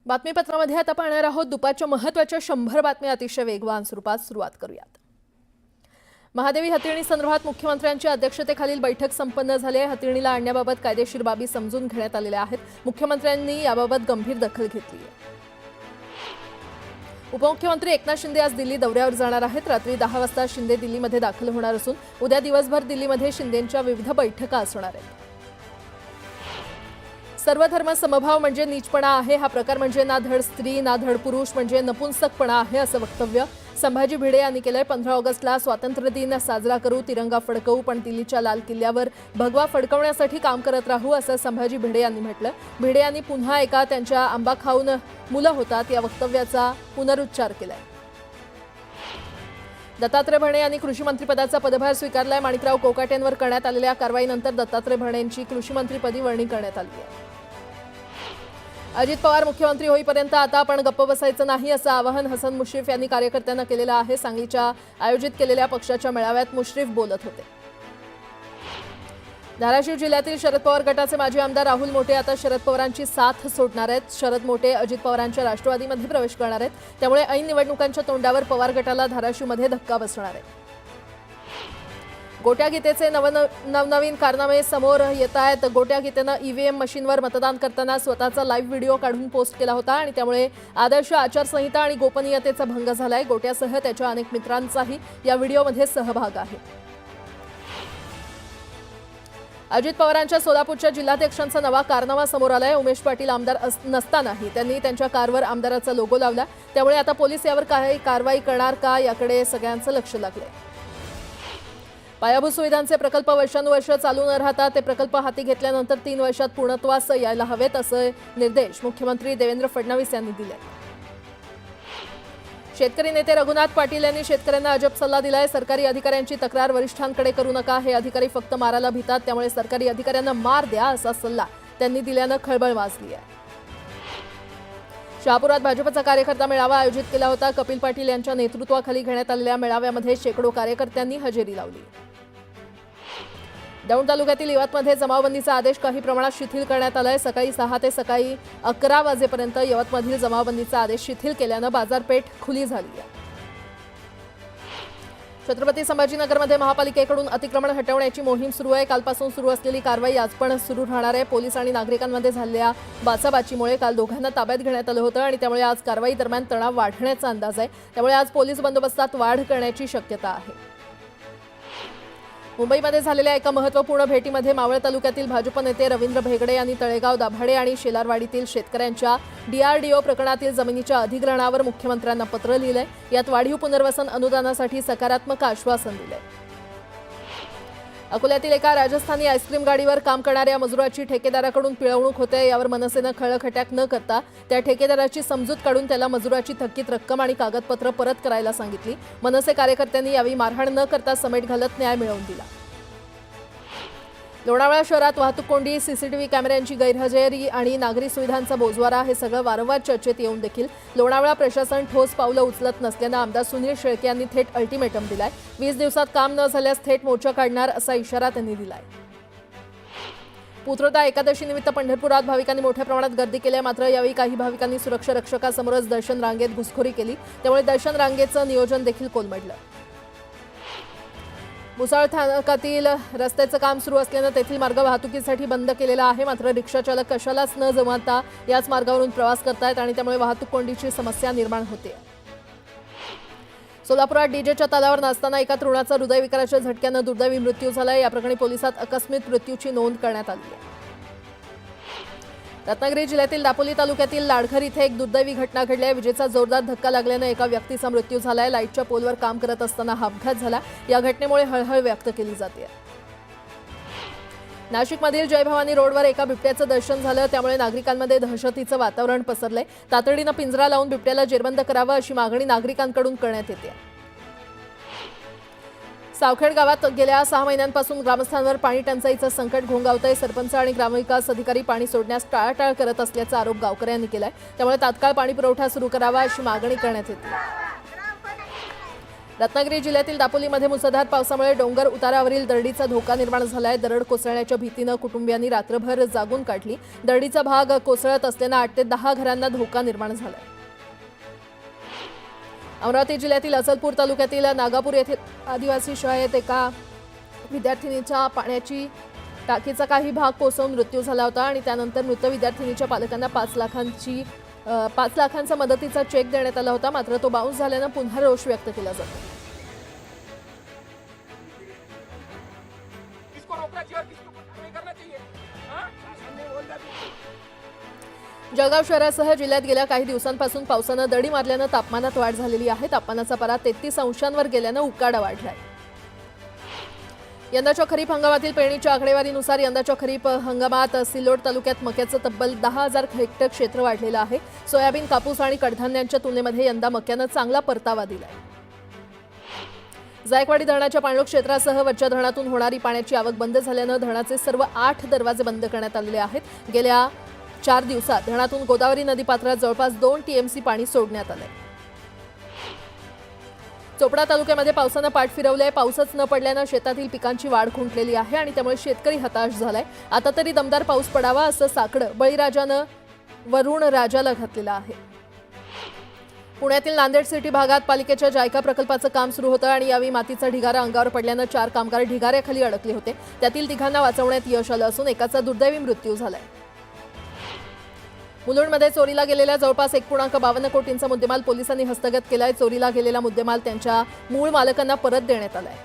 बातमीपत्रामध्ये आता पाहणार आहोत दुपारच्या महत्त्वाच्या 100 बातम्या अतिशय वेगवान स्वरूपात सुरुवात करूयात। महादेवी हत्तीणी संदर्भात मुख्यमंत्र्यांच्या अध्यक्षतेखालील बैठक संपन्न झाली आहे। हत्तीणीला आणण्याबाबत कायदेशीर बाबी समजून घेण्यात आलेल्या आहेत। मुख्यमंत्र्यांनी याबाबत गंभीर दखल घेतली आहे। उपमुख्यमंत्री एकनाथ शिंदे आज दिल्ली दौऱ्यावर जाणार आहेत। रात्री 10 वाजता शिंदे दिल्लीमध्ये दाखल होणार असून उद्या दिवसभर दिल्लीमध्ये शिंदेंच्या विविध बैठका असणार आहेत। सर्वधर्म समभाव म्हणजे नीचपणा आहे, हा प्रकार म्हणजे ना धड स्त्री ना धड पुरुष म्हणजे नपुंसकपणा आहे, असं वक्तव्य संभाजी भिडे यांनी केलंय। 15 ऑगस्टला स्वातंत्र्य दिन साजरा करू, तिरंगा फडकवू, पण दिल्लीच्या लाल किल्ल्यावर भगवा फडकवण्यासाठी काम करत राहू, असं संभाजी भिडे यांनी म्हटलं। भिडे यांनी पुन्हा एका त्यांच्या आंबा खाऊन मुलं होतात या वक्तव्याचा पुनरुच्चार केलाय। दत्तात्रय भरणे यांनी कृषी मंत्रिपदाचा पदभार स्वीकारलाय। माणिकराव कोकाटेंवर करण्यात आलेल्या कारवाईनंतर दत्तात्रय भरणेंची कृषी मंत्रिपदी वर्णी करण्यात आली आहे। अजित पवार मुख्यमंत्री होईपर्यंत आता आपण गप्प बसायचं नाही, असं आवाहन हसन मुश्रीफ यांनी कार्यकर्त्यांना केलेलं आहे। सांगलीच्या आयोजित केलेल्या पक्षाच्या मेळाव्यात मुश्रीफ बोलत होते। धाराशिव जिल्ह्यातील शरद पवार गटाचे माजी आमदार राहुल मोटे आता शरद पवारांची साथ सोडणार आहेत। शरद मोटे अजित पवारांच्या राष्ट्रवादीमध्ये प्रवेश करणार आहेत, त्यामुळे ऐन निवडणुकांच्या तोंडावर पवार गटाला धाराशिवमध्ये धक्का बसणार आहे। गोट्या गीतेचे नवनवीन कारनामे समोर येत आहेत। गोट्या गीतेनं ईव्हीएम मशीनवर मतदान करताना स्वतःचा लाईव्ह व्हिडिओ काढून पोस्ट केला होता आणि त्यामुळे आदर्श आचारसंहिता आणि गोपनीयतेचा भंग झालाय। गोट्यासह त्याच्या अनेक मित्रांचाही या व्हिडिओमध्ये सहभाग आहे। अजित पवारांच्या सोलापूरच्या जिल्हाध्यक्षांचा नवा कारनामा समोर आलाय। उमेश पाटील आमदार नसतानाही त्यांनी त्यांच्या कारवर आमदाराचा लोगो लावला, त्यामुळे आता पोलीस यावर काही कारवाई करणार का याकडे सगळ्यांचं लक्ष लागलंय। पायाभूत सुविधांचे प्रकल्प वर्षानुवर्ष चालू न राहता ते प्रकल्प हाती घेतल्यानंतर 3 वर्षात पूर्णत्वास यायला हवेत, असे निर्देश मुख्यमंत्री देवेंद्र फडणवीस यांनी दिले। शेतकरी नेते रघुनाथ पाटील यांनी शेतकऱ्यांना अजब सल्ला दिलाय। सरकारी अधिकाऱ्यांची तक्रार वरिष्ठांकडे करू नका, हे अधिकारी फक्त मारायला भितात, त्यामुळे सरकारी अधिकाऱ्यांना मार द्या, असा सल्ला त्यांनी दिल्यानं खळबळ माजली आहे। शहापुरात भाजपचा कार्यकर्ता मेळावा आयोजित केला होता। कपिल पाटील यांच्या नेतृत्वाखाली घेण्यात आलेल्या मेळाव्यामध्ये शेकडो कार्यकर्त्यांनी हजेरी लावली। दौंड तालुक्यातील यवतमध्ये जमावबंदीचा आदेश काही प्रमाणात शिथिल करण्यात आलाय। सकाळी 6 ते सकाळी 11 वाजेपर्यंत यवतमधील जमावबंदीचा आदेश शिथिल केल्यानं बाजारपेठ खुली झाली आहे। छत्रपती संभाजीनगरमध्ये महापालिकेकडून अतिक्रमण हटवण्याची मोहीम सुरू आहे। कालपासून सुरू असलेली कारवाई आज पण सुरू राहणार आहे। पोलीस आणि नागरिकांमध्ये झालेल्या बाचाबाचीमुळे काल दोघांना ताब्यात घेण्यात आलं होतं आणि त्यामुळे आज कारवाई दरम्यान तणाव वाढण्याचा अंदाज आहे, त्यामुळे आज पोलीस बंदोबस्तात वाढ करण्याची शक्यता आहे। मुंबईमध्ये झालेल्या एका महत्त्वपूर्ण भेटीमध्ये मावळ तालुक्यातील भाजप नेते रवींद्र भेगडे यांनी तळेगाव, दाभाडे आणि शेलारवाडीतील शेतकऱ्यांच्या डीआरडीओ प्रकरणातील जमिनीच्या अधिग्रहणावर मुख्यमंत्र्यांना पत्र लिहिलंय। यात वाढीव पुनर्वसन अनुदानासाठी सकारात्मक आश्वासन दिलंय। अकोल्यातील एका राजस्थानी आईस्क्रीम गाडीवर काम करणाऱ्या मजुराची ठेकेदाराकडून पिळवणूक होते, यावर मनसेनं खळखट्याक न करता त्या ठेकेदाराची समजूत काढून त्याला मजुराची थकीत रक्कम आणि कागदपत्र परत करायला सांगितली। मनसे कार्यकर्त्यांनी यावेळी मारहाण न करता समेट घालत न्याय मिळवून दिला। लोणावळा शहरात वाहतूक कोंडी, सीसीटीव्ही कॅमेऱ्यांची गैरहजेरी आणि नागरी सुविधांचा बोजवारा हे सगळं वारंवार चर्चेत येऊन देखील लोणावळा प्रशासन ठोस पावलं उचलत नसल्यानं आमदार सुनील शेळके यांनी थेट अल्टिमेटम दिलाय। 20 दिवसात काम न झाल्यास थेट मोर्चा काढणार असा इशारा त्यांनी दिलाय। पुत्रदा एकादशी निमित्त पंढरपुरात भाविकांनी मोठ्या प्रमाणात गर्दी केली, मात्र यावेळी काही भाविकांनी सुरक्षा रक्षकासमोरच दर्शन रांगेत घुसखोरी केली, त्यामुळे दर्शन रांगेचं नियोजन देखील कोलमडलं। मुसाळ स्थानकातील रस्त्याचं काम सुरू असल्यानं तेथील मार्ग वाहतुकीसाठी बंद केलेला आहे, मात्र रिक्षा चालक कशालाच न जमता याच मार्गावरून प्रवास करतायत आणि त्यामुळे वाहतूक कोंडीची समस्या निर्माण होते। सोलापुरात डीजेच्या तालावर नाचताना एका तरुणाचा हृदयविकाराच्या झटक्यानं दुर्दैवी मृत्यू झालाय। या प्रकरणी पोलिसात आकस्मिक मृत्यूची नोंद करण्यात आली आहे। रत्नागिरी जिल्ह्यातील दापोली तालुक्यातील लाडघर इथे एक दुर्दैवी घटना घडली आहे। विजेचा जोरदार धक्का लागल्याने एका व्यक्तीचा मृत्यू झालाय। लाईटच्या पोलवर काम करत असताना हा अपघात झाला। या घटनेमुळे हळहळ व्यक्त केली जाते। नाशिकमधील जय भवानी रोडवर एका बिबट्याचं दर्शन झालं, त्यामुळे नागरिकांमध्ये दहशतीचं वातावरण पसरलंय। तातडीनं पिंजरा लावून बिबट्याला जेरबंद करावं अशी मागणी नागरिकांकडून करण्यात येते। सावखेड गावात गेल्या 6 महिन्यांपासून ग्रामस्थांवर पाणी टंचाईचं संकट घोंगावतंय। सरपंच आणि ग्रामविकास अधिकारी पाणी सोडण्यास टाळाटाळ करत असल्याचा आरोप गावकऱ्यांनी केलाय, त्यामुळे तात्काळ पाणी पुरवठा सुरू करावा अशी मागणी करण्यात येते। रत्नागिरी जिल्ह्यातील दापोलीमध्ये मुसळधार पावसामुळे डोंगर उतारावरील दरडीचा धोका निर्माण झालाय। दरड कोसळण्याच्या भीतीनं कुटुंबियांनी रात्रभर जागून काढली। दरडीचा भाग कोसळत असल्यानं 8 ते 10 घरांना धोका निर्माण झालाय। अमरावती जिल्ह्यातील अचलपूर तालुक्यातील नागापूर येथे आदिवासी शाळेत एका विद्यार्थिनीच्या पाण्याची टाकीचा काही भाग कोसळून मृत्यू झाला होता आणि त्यानंतर मृत विद्यार्थिनीच्या पालकांना 5 लाखांचा मदतीचा चेक देण्यात आला होता। मात्र तो बाउन्स झाल्यानं पुन्हा रोष व्यक्त केला जातो। जळगाव शहरासह जिल्ह्यात गेल्या काही दिवसांपासून पावसानं दडी मारल्यानं तापमानात वाढ झालेली आहे। तापमानाचा पारा 33 अंशांवर गेल्यानं उकाडा वाढलाय। यंदाच्या खरीप हंगामातील पेरणीच्या आकडेवारीनुसार यंदाच्या खरीप हंगामात सिल्लोड तालुक्यात मक्याचं तब्बल 10,000 हेक्टर क्षेत्र वाढलेलं आहे। सोयाबीन, कापूस आणि कडधान्यांच्या तुलनेमध्ये यंदा मक्यानं चांगला परतावा दिलाय। जायकवाडी धरणाच्या पाणलोट क्षेत्रासह वरच्या धरणातून होणारी पाण्याची आवक बंद झाल्यानं धरणाचे सर्व 8 दरवाजे बंद करण्यात आलेले आहेत। गेल्या 4 दिवसात धरणातून गोदावरी नदीपात्रात जवळपास 2 टीएमसी पाणी सोडण्यात आलंय। चोपडा तालुक्यामध्ये पावसानं पाठ फिरवलंय। पाऊसच न पडल्यानं शेतातील पिकांची वाढ खुंटलेली आहे आणि त्यामुळे शेतकरी हताश झालाय। आता तरी दमदार पाऊस पडावा असं साकडं बळीराजानं वरुण राजाला घातलेलं आहे। पुण्यातील नांदेड सिटी भागात पालिकेच्या जायका प्रकल्पाचं काम सुरू होतं आणि यावेळी मातीचा ढिगारा अंगावर पडल्यानं 4 कामगार ढिगाऱ्याखाली अडकले होते। त्यातील 3घांना वाचवण्यात यश आलं असून एकाचा दुर्दैवी मृत्यू झालाय। मुलुंडमध्ये चोरीला गेलेल्या जवळपास 1.52 कोटींचा मुद्देमाल पोलिसांनी हस्तगत केलाय। चोरीला गेलेला मुद्देमाल त्यांच्या मूळ मालकांना परत देण्यात आलाय।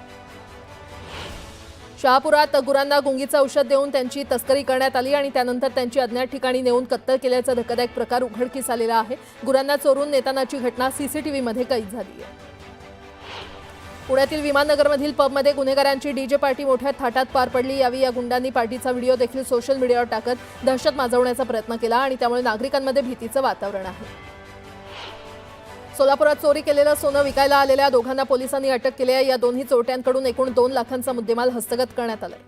शहापुरात गुरांना गुंगीचं औषध देऊन त्यांची तस्करी करण्यात आली आणि त्यानंतर त्यांची अज्ञात ठिकाणी नेऊन कत्तल केल्याचा धक्कादायक प्रकार उघडकीस आलेला आहे। गुरांना चोरून नेतानाची घटना सीसीटीव्हीमध्ये कैद झाली आहे। पुण्यातील विमाननगरमधील पबमध्ये गुन्हेगारांची डीजे पार्टी मोठ्या थाटात पार पडली। यावेळी या गुंडांनी पार्टीचा व्हिडिओ देखील सोशल मीडियावर टाकत दहशत माजवण्याचा प्रयत्न केला आणि त्यामुळे नागरिकांमध्ये भीतीचं वातावरण आहे। सोलापुरात चोरी केलेलं सोनं विकायला आलेल्या दोघांना पोलिसांनी अटक केली आहे। या दोन्ही चोरट्यांकडून एकूण 2 लाखांचा मुद्देमाल हस्तगत करण्यात आलाय।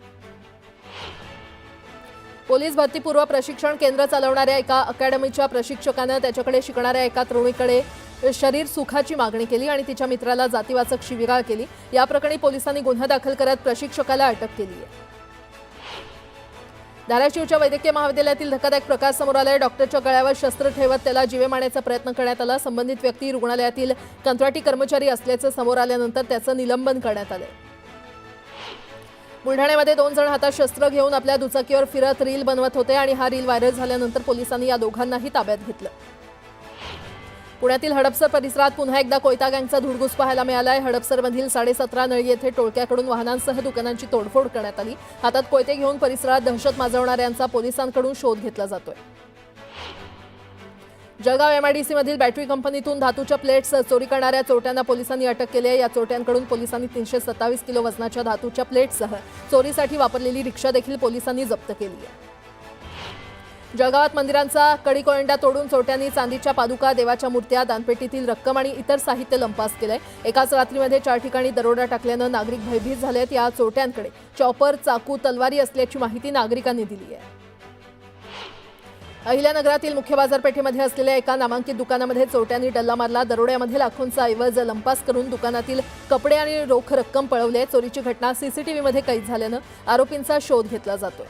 पोलीस भरतीपूर्व प्रशिक्षण केंद्र चालवणाऱ्या एका अकॅडमीच्या प्रशिक्षकानं त्याच्याकडे शिकणाऱ्या एका तरुणीकडे शरीर सुखाची मागणी केली आणि तिच्या मित्राला जातीवाचक शिवीगाळ केली। या प्रकरणी पोलिसांनी गुन्हा दाखल करत प्रशिक्षकाला अटक केली आहे। धाराशिवच्या वैद्यकीय महाविद्यालयातील धक्कादायक प्रकार समोर आलाय। डॉक्टरच्या गळ्यावर शस्त्र ठेवत त्याला जीवे मारण्याचा प्रयत्न करण्यात आला। संबंधित व्यक्ती रुग्णालयातील कंत्राटी कर्मचारी असल्याचं समोर आल्यानंतर त्याचं निलंबन करण्यात आलंय। बुलढाण्यामध्ये 2 जण हातात शस्त्र घेऊन आपल्या दुचाकीवर फिरत रील बनवत होते आणि हा रील व्हायरल झाल्यानंतर पोलिसांनी या दोघांनाही ताब्यात घेतलं। पुण्यातील हडपसर परिसरात पुन्हा एकदा कोयता गँगचा धुडगूस पाहायला मिळालाय। हडपसरमधील 17.5 नळी येथे टोळक्याकडून वाहनांसह दुकानांची तोडफोड करण्यात आली। हातात कोयते घेऊन परिसरात दहशत माजवणाऱ्यांचा पोलिसांकडून शोध घेतला जातोय। जळगाव एमआयडीसी मधील बॅटरी कंपनीतून धातूच्या प्लेट्स चोरी करणाऱ्या चोरट्यांना पोलिसांनी अटक केली आहे। या चोरट्यांकडून पोलिसांनी 327 किलो वजनाच्या धातूच्या प्लेट्ससह चोरीसाठी वापरलेली रिक्षा देखील पोलिसांनी जप्त केली आहे। जळगावात मंदिरांचा कडी-कोळंडा तोडून चोरट्यांनी चांदीच्या पादुका, देवाच्या मूर्त्या, दानपेटीतील रक्कम आणि इतर साहित्य लंपास केलंय। एकाच रात्रीमध्ये 4 ठिकाणी दरोडा टाकल्यानं नागरिक भयभीत झालेत। या चोरट्यांकडे चॉपर, चाकू, तलवारी असल्याची माहिती नागरिकांनी दिली आहे। अहिल्यानगरातील मुख्य बाजारपेठेमध्ये असलेल्या एका नामांकित दुकानामध्ये चोरट्यांनी डल्ला मारला। दरोड्यामध्ये लाखोंचा ऐवज लंपास करून दुकानातील कपडे आणि रोख रक्कम पळवली आहे। चोरीची घटना सीसीटीव्हीमध्ये कैद झाल्यानं आरोपींचा शोध घेतला जातोय।